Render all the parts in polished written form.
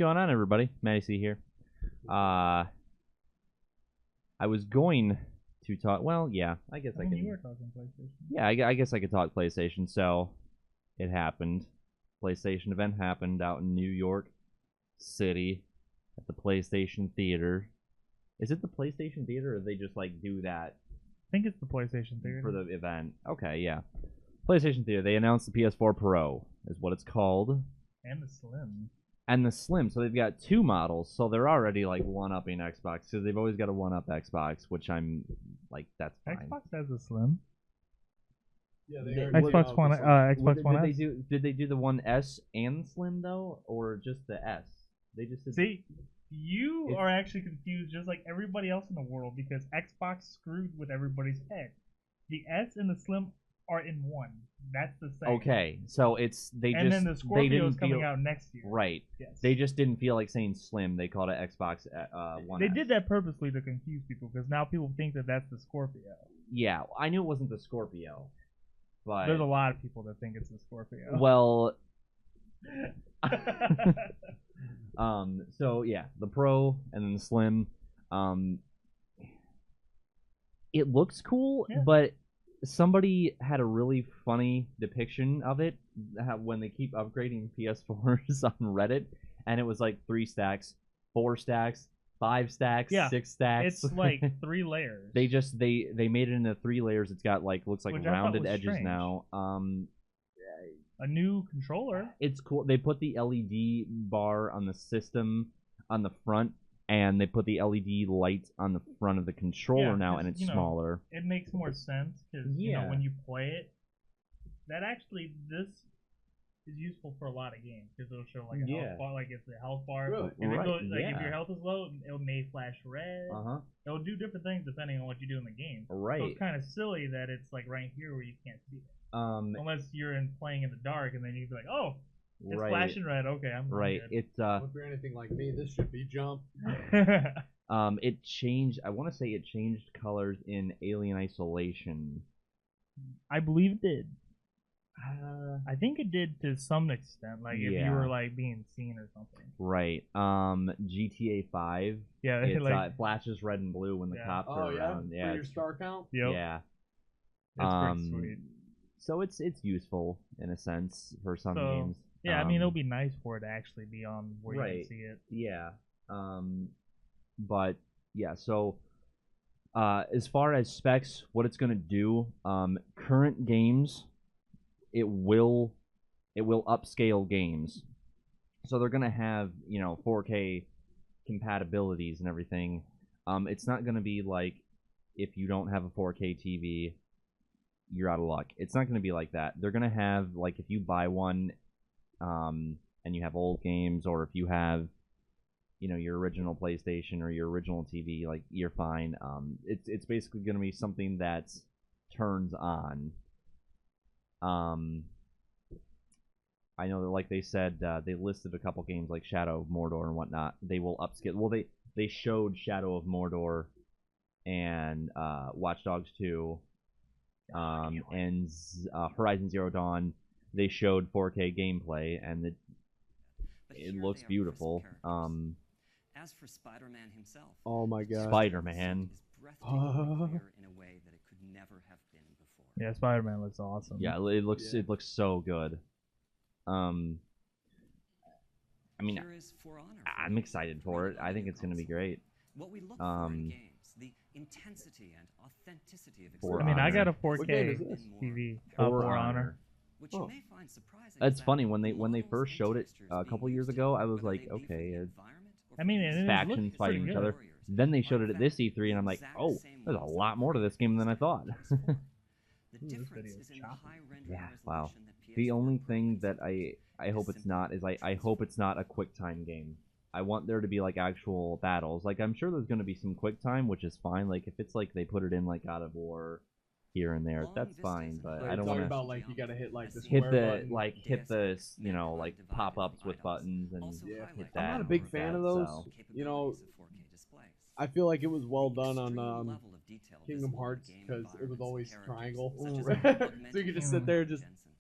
going on, everybody? Matty C here. I was going to talk. Well, yeah, I guess I can. You were talking PlayStation. Yeah, I guess I could talk PlayStation. So it happened. PlayStation event happened out in New York City at the PlayStation Theater. Is it the PlayStation Theater, or they just like do that? I think it's the PlayStation Theater for the event. Okay, yeah. PlayStation Theater. They announced the PS4 Pro is what it's called. And the Slim. And the Slim. So they've got two models. So they're already like one-upping Xbox. So they've always got to one-up Xbox, which I'm like, that's fine. Xbox has a Slim. Yeah, they Xbox One. Xbox One did S. did they do the One S and Slim though, or just the S? They just did. See, you are actually confused, just like everybody else in the world, because Xbox screwed with everybody's head. The S and the Slim are in one. That's the same. Okay, so it's and then the Scorpio is coming out next year. Right. Yes. They just didn't feel like saying Slim. They called it Xbox One. They did that purposely to confuse people, because now people think that that's the Scorpio. Yeah, I knew it wasn't the Scorpio, but There's a lot of people that think it's the Scorpio. well. So yeah, the Pro and then the Slim. It looks cool, Yeah. but somebody had a really funny depiction of it when they keep upgrading PS4s on Reddit, and it was like 3 stacks, 4 stacks, 5 stacks, Yeah, 6 stacks. It's like 3 layers. they made it into 3 layers. It's got like looks like Which I thought rounded was edges strange. now. A new controller. It's cool. They put the LED bar on the system on the front, and they put the LED light on the front of the controller Yeah, now, 'cause, and it's you know, smaller. It makes more sense because you Yeah. know when you play it, this is useful for a lot of games because it'll show like a Yeah. health bar, like it's a health bar. Really? If it Right, goes, like if yeah. your health is low, it may flash red. Uh-huh. It'll do different things depending on what you do in the game. Right. So it's kind of silly that it's like right here where you can't see it, unless you're playing in the dark, and then you'd be like, oh, it's right. flashing red. Okay, I'm Right. good. It Well, if you're anything like me, this should be jump. it changed. I want to say it changed colors in Alien Isolation. I believe it did. I think it did to some extent, like if you Yeah. were like being seen or something. Right. GTA 5. Yeah, It like flashes red and blue when the Yeah. cops Oh are yeah, around. for Yeah. your star count. yep. Yeah. It's pretty sweet. So it's useful in a sense for some So, games. Yeah, I mean it'll be nice for it to actually be on where you Right. can see it. Yeah. But yeah, so as far as specs, what it's gonna do, current games, it will upscale games. So they're gonna have 4K compatibilities and everything. It's not gonna be like if you don't have a 4K TV, you're out of luck. It's not gonna be like that. They're gonna have like if you buy one, and you have old games, or if you have your original PlayStation or your original TV, like you're fine. It's basically going to be something that turns on. I know that, like they said, they listed a couple games like Shadow of Mordor and whatnot. They will upscale. Well, they showed Shadow of Mordor and Watch Dogs 2, and Horizon Zero Dawn. They showed 4K gameplay, and it looks beautiful. As for Spider-Man himself, Oh my god. Spider-Man. is breathtakingly clear in a way that it could never have been before. Yeah, Spider-Man looks awesome. Yeah, it looks so good. I mean, Here is For Honor. I'm excited for it. I think it's gonna be great. What we look for in games, the intensity and authenticity of For I mean, I got a What game 4K is this? TV. For For Honor. which Oh. you may find surprising. That's is that funny when they models first and showed it textures a being couple years used ago. in I was whether like, they be for okay, the environment or I for mean, the it user. factions looks fighting pretty each good. other. Then they showed it at this E3, and I'm like, oh, there's a lot more to this game than I thought. The This difference video is is in the choppy. high rendering Yeah, wow. resolution that The PS4 only thing provides. that I hope it's not is I hope it's not a quick time game. I want there to be like actual battles. Like I'm sure there's going to be some quick time, which is fine. Like if it's like they put it in like God of War here and there, that's fine. But So I you're don't talking want to about like you gotta hit like the hit square the button. hit the like pop-ups with buttons and Yeah. hit I'm that. not a big and fan that, of those. so. You know, Capabilities of 4K displays. I feel like it was well done on Extreme level of detail Kingdom visible in Hearts game because it was environments and always characters, triangle. such as so augmented you could just Mm. sit there and just Jensen.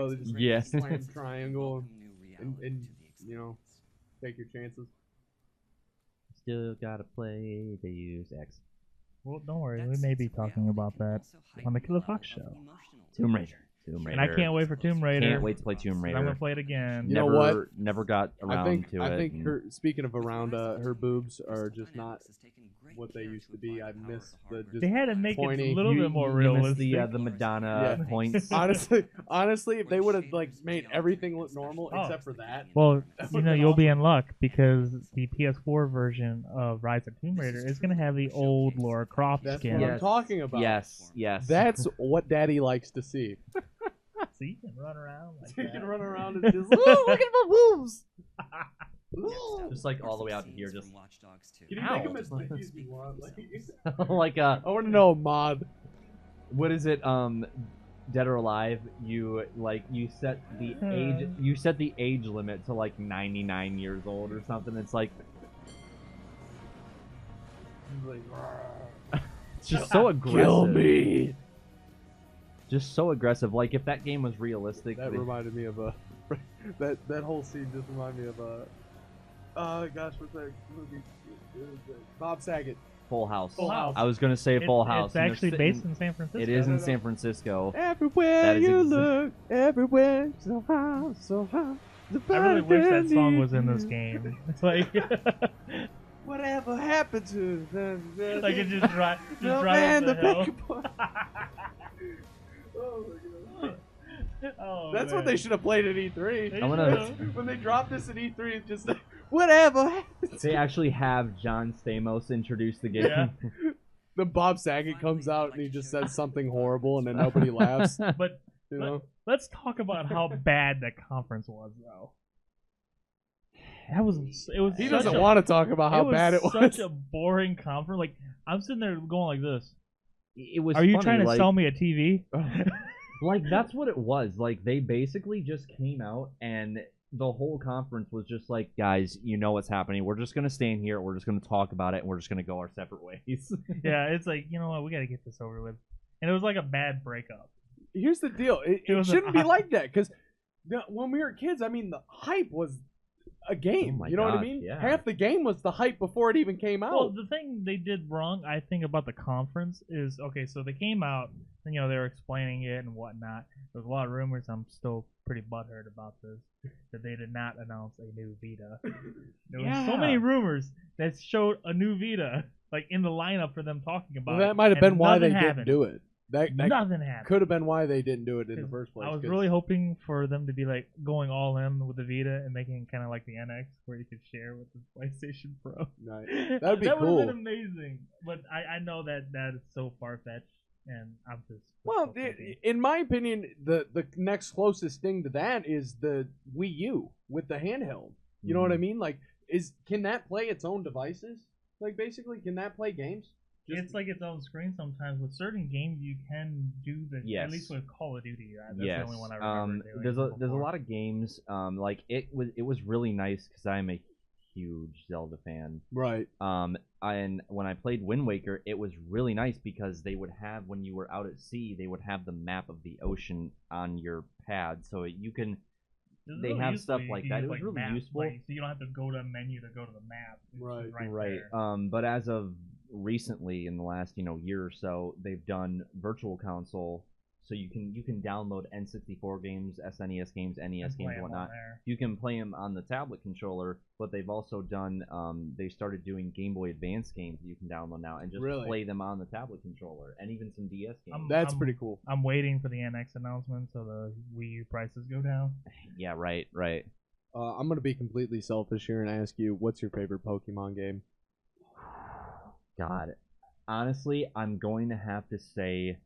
they just Yeah. slam triangle Welcome new reality and to the you know experience. Take your chances. Still gotta play Deus Ex. Well, don't worry. We That may be sense of talking reality about can that also heighten on the the Killer level Fox of show. emotional Tomb pleasure. Raider. Tomb And I Raider. can't wait for Tomb Raider. Can't wait to play Tomb I'm Raider. gonna play it again. You know what? Never got around to it. I think and- her. Speaking of With around, the rise of her technology, boobs are Crystal just not Dynamics has taken great what they care used to to be. apply I the power miss of the hardware just They had to make it pointy. a little you, bit more you realistic. miss the Madonna Yeah. points. honestly, if they would have like made everything look normal Oh. except for that. Well, That you would've know, been you'll be awesome. in luck because the PS4 version of Rise of Tomb Raider is gonna have the old Lara Croft That's skin. what I'm Yes. talking about. Yes, yes. That's what Daddy likes to see. So you can run around like You that. can run around and just oh, look at my boobs. Just like all the way out to here, just- Watch Dogs 2. Can you Ow. make them as big as you want? Like, like I want to know a mod. what is it? Dead or Alive? You set the age limit to like 99 years old or something. It's like it's just so aggressive. Kill me. Just so aggressive. Like if that game was realistic, That they- reminded me of a that whole scene just reminded me of a gosh, what's that movie? Bob Saget. Full House. Full House. I was gonna say Full House. It's and they're actually sitting- based in San Francisco. It is No, in no, no. San Francisco. Everywhere That is you exa- look, everywhere, so high. I really wish that song was in this game. It's like, Whatever happened to like it just drives the man, the the hill. Oh my god. Oh, That's man. what they should have played at E3. They I'm gonna- should've. When they dropped this at E3, it's just like, whatever happened. They actually have John Stamos introduce the game. Yeah. The Bob Saget comes out and he just says something horrible and then nobody laughs. But You know? let's talk about how bad that conference was, though. It was He such doesn't a- want to talk about how bad it was. Such a boring conference. Like I'm sitting there going like this. It was. Are you funny, trying to like, sell me a TV? Like that's what it was. Like they basically just came out and the whole conference was just like, guys, you know what's happening. We're just gonna stand here. We're just gonna talk about it, and we're just gonna go our separate ways. Yeah, it's like, you know what, we got to get this over with. And it was like a bad breakup. Here's the deal. It It was shouldn't be an- like that because when we were kids, I mean, the hype was a game. Oh my you know what I gosh, mean? yeah. Half the game was the hype before it even came out. Well, the thing they did wrong, I think, about the conference is, okay, so they came out, and, you know, they were explaining it and whatnot. There was a lot of rumors. I'm still pretty butthurt about this, that they did not announce a new Vita. There was so Yeah. many rumors that showed a new Vita, like, in the lineup for them talking about Well, it. that might have and been why they nothing didn't happened. do it. That Nothing happened. could have been why they didn't do it in the 'Cause first place. I was 'cause- really hoping for them to be like going all in with the Vita and making it kind of like the NX, where you could share with the PlayStation Pro. Right. That'd be that cool. would have been amazing. But I know that is so far fetched, and I'm just Well, wishful thinking. in my opinion, the next closest thing to that is the Wii U with the handheld. You know what I mean? Like, can that play its own devices? Like, basically, can that play games? It's like its own screen sometimes. With certain games, you can do the Yes. At least with Call of Duty, that's Yes. the only one I remember doing. There's a before. lot of games. Like it was really nice because I'm a huge Zelda fan. Right. And when I played Wind Waker, it was really nice because they would have, when you were out at sea, they would have the map of the ocean on your pad, so you can. This is They really have useful. stuff You like can that. use, It was like, really maps, useful. like, so you don't have to go to a menu to go to the map. It's Right. right. Right. There. But as of recently, in the last year or so, they've done virtual console, so you can download N64 games, SNES games, NES And games, play 'em and on whatnot. there. You can play them on the tablet controller, but they've also done. They started doing Game Boy Advance games that you can download now and just Really? play them on the tablet controller, and even some DS games. That's pretty cool. I'm waiting for the NX announcement so the Wii U prices go down. Yeah, right. I'm going to be completely selfish here and ask you, what's your favorite Pokemon game? God, honestly, I'm going to have to say,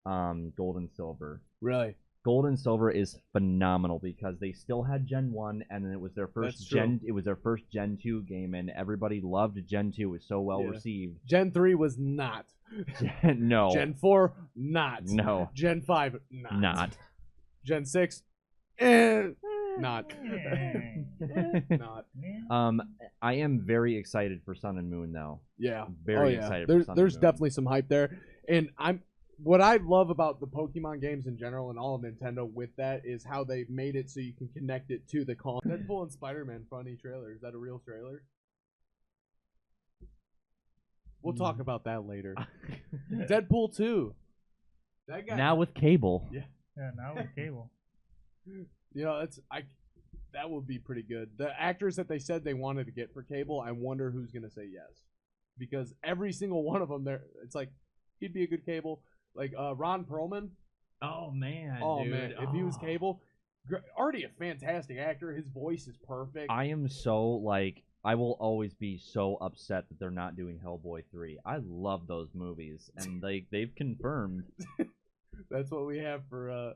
Gold and Silver. Really? Gold and Silver is phenomenal because they still had Gen 1 and then it was their That's first true. Gen 2 game and everybody loved Gen 2. It was so well Yeah. received. Gen 3 was not. No. Gen 4, not. No. Gen 5, not. Not. Gen 6, not. Not. I am very excited for Sun and Moon though. Yeah. Very oh, yeah. excited There's, for Sun there's and Moon. definitely some hype there. And what I love about the Pokemon games in general and all of Nintendo with that is how they made it so you can connect it to the console. Deadpool and Spider-Man funny trailer. Is that a real trailer? We'll talk about that later. Deadpool 2. That guy. Now with cable. Yeah. Yeah, now with cable. You know, that would be pretty good. The actors that they said they wanted to get for cable, I wonder who's gonna say yes, because every single one of them, it's like he'd be a good cable. Like Ron Perlman. Oh man. Oh dude. man, if he was cable, already a fantastic actor. His voice is perfect. I am so like. I will always be so upset that they're not doing Hellboy 3. I love those movies, and they've confirmed. That's what we have for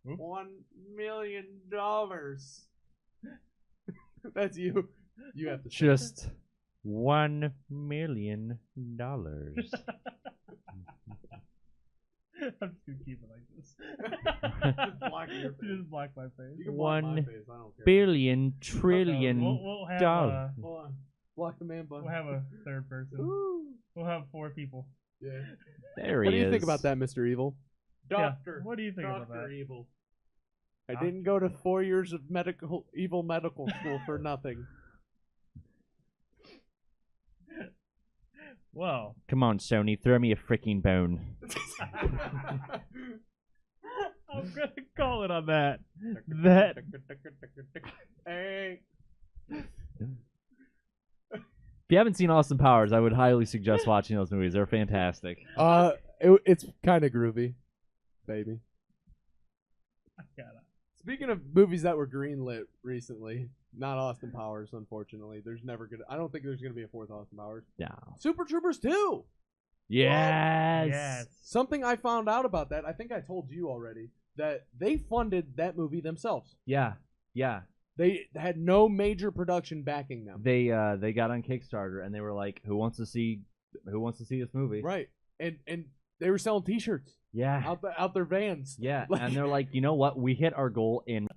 $1 million. That's you. You have to say Just $1 million. I'm just gonna keep it like this. Just block your face. Just block my face. You can block my 1 face. I don't care. billion trillion We'll have dollars. Hold on. Block the man button. we'll have a third person. Ooh. We'll have 4 people. Yeah. There What he do you is. think about that, Mr. Evil? Yeah, Doctor. what do you think about Doctor that? Evil. I didn't go to 4 years of medical school for nothing. Well, Come on, Sony, throw me a freaking bone. I'm gonna call it on that. That Hey. If you haven't seen Austin Powers, I would highly suggest watching those movies. They're fantastic. It's kind of groovy, baby. I gotta. Speaking of movies that were greenlit recently, not Austin Powers, unfortunately. I don't think there's gonna be a 4th Austin Powers. Yeah. Super Troopers 2. Yes. Yes. Something I found out about that. I think I told you already that they funded that movie themselves. Yeah. Yeah. They had no major production backing them. They got on Kickstarter and they were like, "Who wants to see this movie?" Right, and they were selling T-shirts Yeah. out their vans. Yeah. Like- And they're like, "You know what? We hit our goal in."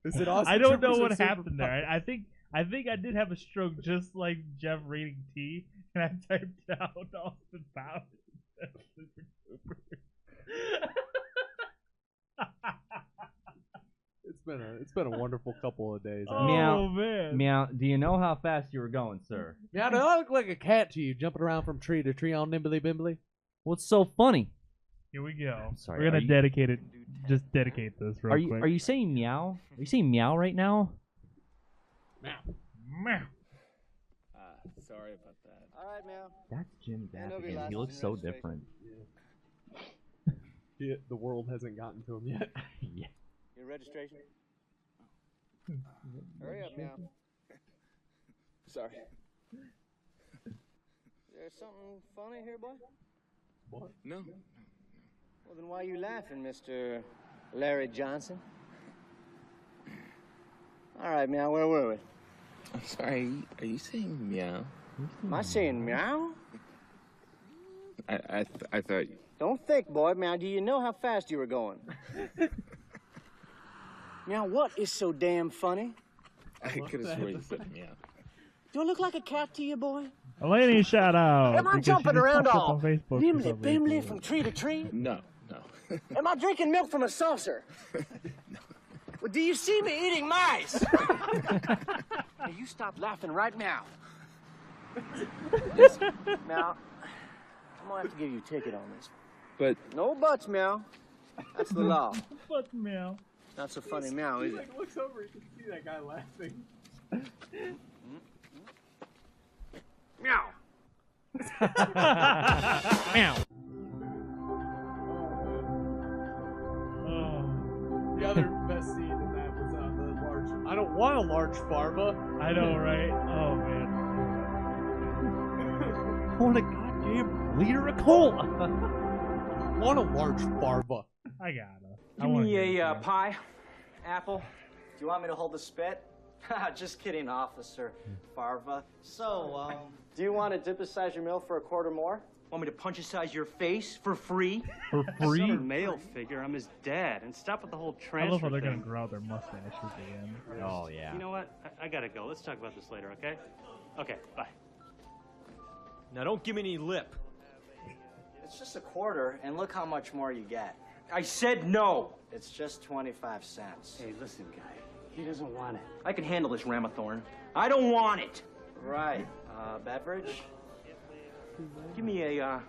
Is it Austin I don't know Troopers or what Super happened there. I think I did have a stroke just like Jeff reading T, and I typed out Austin Powers. Super Troopers. It's been a wonderful couple of days. Oh Meow. man. Meow. Do you know how fast you were going, sir? Yeah, do I look like a cat to you, jumping around from tree to tree all nimbly bimbly? What's so funny? Here we go. Sorry, We're are gonna you- dedicate it. Just dedicate this real quick. Are you saying meow? Are you saying meow right now? Meow. Sorry about that. All right, Meow. That's Jim Hand over your Gaffigan. He license looks and so registration. different. The world hasn't gotten to him yet. Yeah. Your registration? Hurry up, Meow. Sorry. There's something funny here, boy? What? No. Well, then why are you laughing, Mr. Larry Johnson? All right, Meow, where were we? I'm sorry. Are you saying meow? Am I saying meow? I thought. Don't think, boy. Meow, do you know how fast you were going? Meow, what is so damn funny? I could have sworn you said meow. Do I look like a cat to you, boy? A lady shout out. Am I because she jumping just around popped up all on Facebook for nimbly some bimbly reason. from tree to tree? No. Am I drinking milk from a saucer? Well, do you see me eating mice? Now, you stop laughing right now. Now, I'm gonna have to give you a ticket on this. But No buts, Meow. That's the law. Fuck meow. Not so funny, Meow, is it? Looks over, you can see that guy laughing. Meow. Meow. Oh, The other best scene in that was the large. I don't want a large farva. I know, right? Oh man. I want a goddamn liter of cola. I want a large farva. I gotta. I Give wanna me get a it, yeah. pie, apple. Do you want me to hold the spit? Just kidding, Officer Farva. So, Do you want to dip a size your milk for a quarter more? want me to punch size your face for free? For free? Some male figure. I'm his dad. And stop with the whole I transfer love how they're thing. gonna grow out their mustaches again. Oh yeah. You know what? I gotta go. Let's talk about this later, okay? Okay, bye. Now don't give me any lip. It's just a quarter, and look how much more you get. I said no. It's just 25 cents. Hey, listen, guy. He doesn't want it. I can handle this, Ramathorn. I don't want it. Right. Beverage? Give me a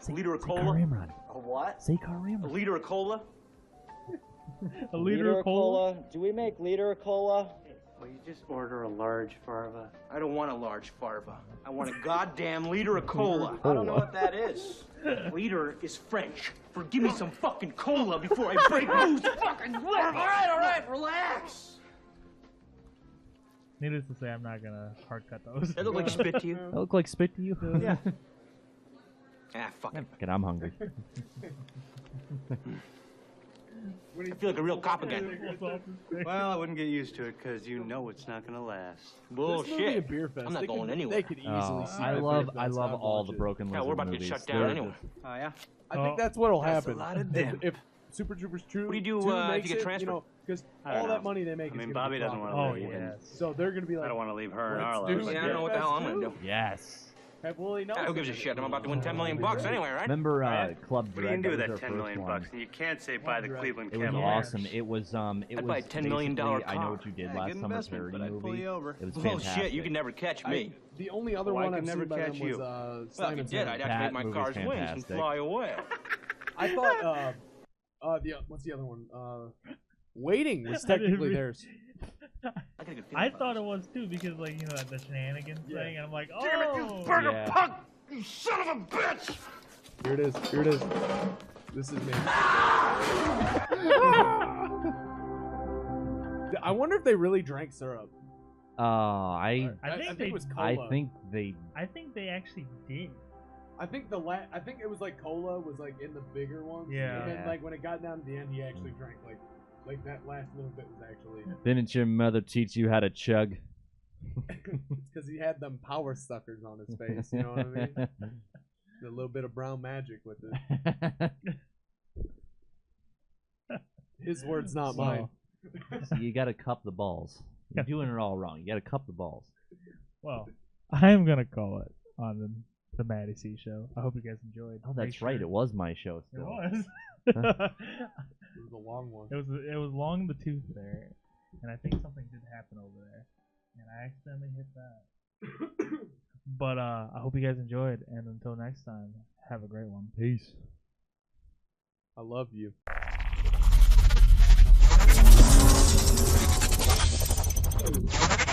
liter of Say cola. Karimran. A what? Say A Karimran. liter of cola. A liter of cola? Do we make liter of cola? Will you just order a large farva? I don't want a large farva. I want a goddamn liter of cola. I don't know what that is. Liter is French for give me some fucking cola before I break loose fucking All right, relax. Needless to say, I'm not gonna hard cut those. That look like spit to you? That look like spit to you? Yeah. Ah, fuck it. Fucking, I'm hungry. I feel like a real cop again. Well, I wouldn't get used to it because you know it's not gonna last. This movie a Bullshit. beer fest. I'm not They going could- anywhere. They could easily Oh, see I my love beer fest. I'd all watch the it. Broken Yeah, Lizard we're about to movies. get shut down They're- anyway. Oh yeah. I think Oh, that's what'll that's a happen. lot of them. If Super Troopers 2, What do you do, 2 if makes you get it, transferred? you know, because I don't all know. that money they make I is mean, gonna Bobby be doesn't profit. want Oh, to leave. and yes. So they're gonna be like, I don't want to leave her and Let's our do lives. it. Yeah, I don't know what the hell I'm gonna do. Yes. Have Willie Yeah, who gives a Nelson shit? in I'm it. about to win $10 million anyway, right? Remember Right. Club What are you Dread? gonna do with That that was our 10 million first bucks? one. And you can't say buy the Dread. Cleveland It was Cavaliers. awesome. It was I'd was buy a $10 million basically I Know car. What You Did Yeah, Last good Summer investment, parody but I'd pull movie. you over. It was Bullshit, fantastic. you can never catch me. The only other Well, I one could I've never seen by them catch was you. Well, if you Simon's did, Hand. I'd activate my movie's car's wings and fantastic. fly away. I thought what's the other one? Waiting was technically theirs. I got a good feeling I about thought this. it was too because, like, you know, the shenanigans Yeah. thing, and I'm like, oh, Damn it, you burger Yeah. punk! You son of a bitch! Here it is. Here it is. This is me. I wonder if they really drank syrup. I I think think they, it was cola. I think they I think they actually did. I think I think it was like cola was like in the bigger ones. Yeah. And then Yeah. like when it got down to the end, he actually drank like that last little bit was actually didn't your mother teach you how to chug? because he had them power suckers on his face. You know what I mean? A little bit of brown magic with it. His words, not So- mine. So you gotta cup the balls. You're doing it all wrong. You gotta cup the balls. Well, I am gonna call it on the Matty C show. I hope you guys enjoyed. Oh, Make that's right. sure- It was my show It still. was. It was a long one. It was long in the tooth there, and I think something did happen over there, and I accidentally hit that. But I hope you guys enjoyed, and until next time, have a great one. Peace. I love you. Thank you.